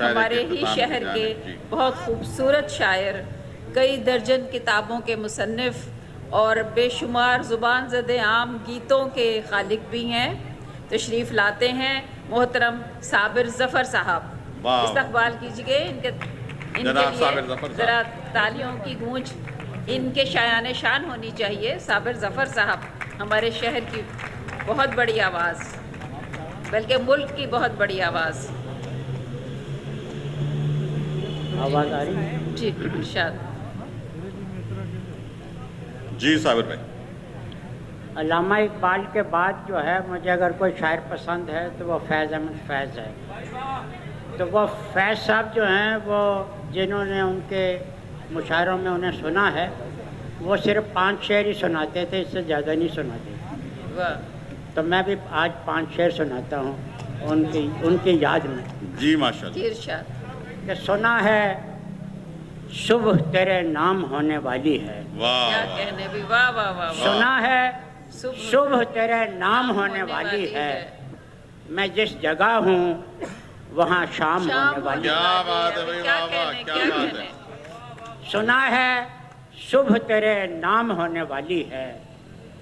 हमारे ही शहर के बहुत खूबसूरत शायर, कई दर्जन किताबों के मुसन्निफ और बेशुमार ज़ुबान ज़द आम गीतों के खालिक भी हैं। तशरीफ़ लाते हैं मोहतरम साबिर ज़फ़र साहब। इस्तकबाल कीजिए इनके लिए ज़रा तालियों की गूंज इनके शायान शान होनी चाहिए। साबिर ज़फ़र साहब हमारे शहर की बहुत बड़ी आवाज़, बल्कि मुल्क की बहुत बड़ी आवाज़ आ रही है? जी इरशाद। जी साबिर भाई। अल्लामा इकबाल के बाद जो है मुझे अगर कोई शायर पसंद है तो वो फैज़ अहमद फैज़ है। तो वो फैज़ साहब जो हैं वो जिन्होंने उनके मुशायरों में उन्हें सुना है वो सिर्फ 5 शेर ही सुनाते थे, इससे ज़्यादा नहीं सुनाते। तो मैं भी आज 5 शेर सुनाता हूँ उनकी याद में। जी माशाल्लाह। इरशाद। कि सुना है सुबह तेरे नाम होने वाली है। वाह क्या कहने भी, वाह वाह वाह। सुना है सुबह तेरे नाम होने वाली है। मैं जिस जगह हूँ वहाँ शाम होने वाली है। क्या बात है भाई, वाह वाह, क्या बात है। सुना है सुबह तेरे नाम होने वाली है।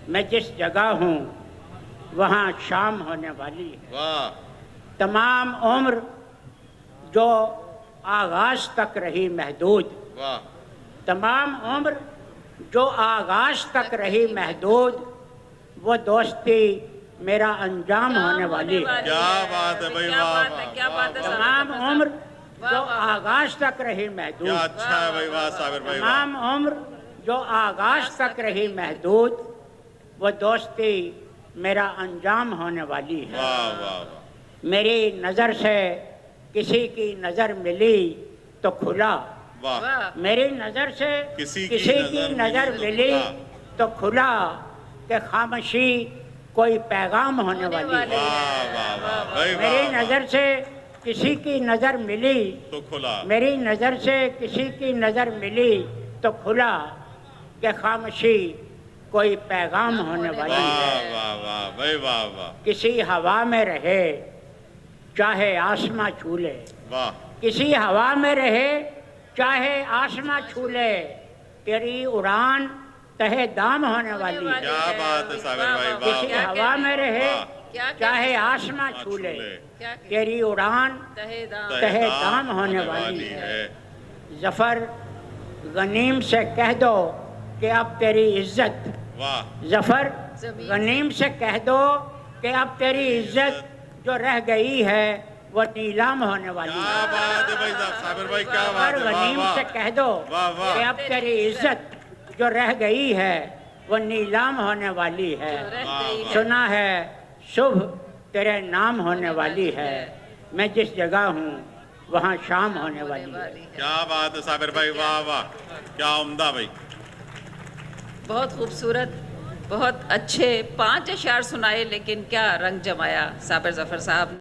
मैं जिस जगह हूँ वहाँ शाम होने वाली है। वाह। तमाम उम्र जो आगाज तक रही महदूद, वाह। तमाम उम्र जो आगाज तक रही महदूद, वो दोस्ती मेरा अंजाम होने वाली है। क्या बात है भाई, वाह वाह, क्या बात है। तमाम उम्र जो आगाज तक रही महदूद, क्या अच्छा है भाई, वाह साबिर भाई, वाह। तमाम उम्र जो आगाज तक रही महदूद, वो दोस्ती मेरा अंजाम होने वाली है। वाह वाह वाह। मेरी नज़र से किसी की नज़र मिली तो खुला। वाह। मेरी नज़र से किसी की नज़र मिली तो खुला कि खामोशी कोई पैगाम होने वाली है। वाह वाह वाह भाई, वाह। मेरी नज़र से किसी की नज़र मिली तो खुला। मेरी नज़र से किसी की नज़र मिली तो खुला कि खामोशी कोई पैगाम होने वाली है। वाह वाह वाह भाई, वाह वाह। किसी हवा में रहे चाहे आसमां छू ले। वाह। किसी हवा में रहे चाहे आसमां छू ले, तेरी उड़ान तहे दाम होने वाली है। क्या बात है साबिर भाई, वाह। किसी हवा में रहे चाहे आसमां छू ले, तेरी उड़ान तहे दाम होने वाली है। जफर गनीम से कह दो कि अब तेरी इज्जत, वाह। जफर गनीम से कह दो कि अब तेरी इज्जत जो रह गई है वो नीलाम होने वाली है। क्या बात है भाई साबिर भाई, क्या बात है, वाह गनीम वाह। से कह दो वाह वाह। कि अब तेरी इज्जत जो रह गई है वो नीलाम होने वाली है। सुना है सुबह तेरे नाम होने वाली है। मैं जिस जगह हूँ वहाँ शाम होने वाली है। क्या बात है साबिर भाई, वाह वाह, क्या उम्दा भाई। बहुत खूबसूरत, बहुत अच्छे 5 अशार सुनाए, लेकिन क्या रंग जमाया साबिर ज़फ़र साहब।